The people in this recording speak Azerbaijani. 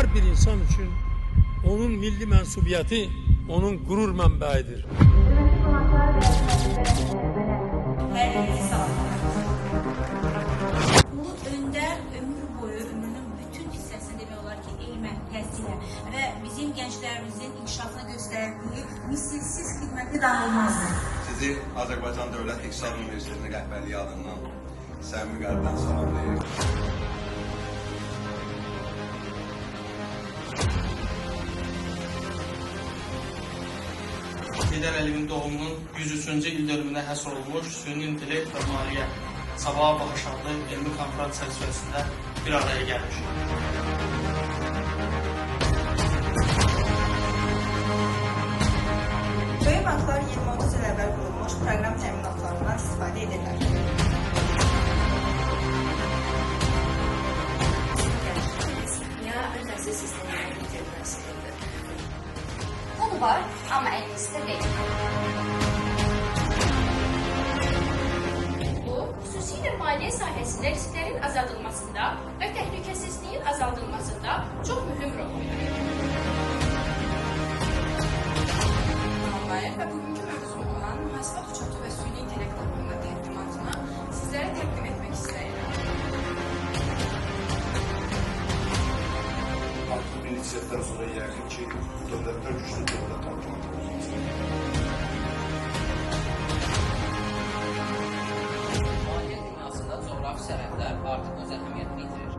Her bir insan için onun milli mensubiyeti onun gurur mənbəyidir. Herkese sağ olun. Ulu Önder ömür boyu ömrünün bütün hissəsini demək olar ki, elmə, təhsilə və bizim gənclərimizin inkişafına göstərdiyi misilsiz xidməti danılmazdır. Sizi Azərbaycan Dövlət İqtisad Universitetinin rəhbərliyi adından səmimi qəlbdən salamlayıram. Heydər Əliyevin doğumunun 103-cü il dönümünə həsr olunmuş Süni İntellekt və Maliyyə Sabaha Baxış adlı elmi konferans çərçivəsində bir araya gəlmişik. Böyük banklar 20-30 il əvvəl qurulmuş proqram təminatlarından istifadə edirlər. Ya ötəsi sistemlərin inteqrasiyasıdır. Pul var, amma əlinizdə deyil. Bu, xüsusilə maliyyə sahəsində risklərin azaldılmasında və təhlükəsizliyin azaldılmasında çox mühüm rol oynayır. Və bugünkü mövzum olan mühasibat uçotu və süni intellekt haqqında təqdimatını sizlərə təqdim etmək istəyirəm. Artıq bir inisiyativdən sonra yəqin ki, dövlətlər güclü dövlət təqdimatı olacaq. Maliyyə dünyasında coğrafi sərhədlər artıq öz əhəmiyyətini yitirir.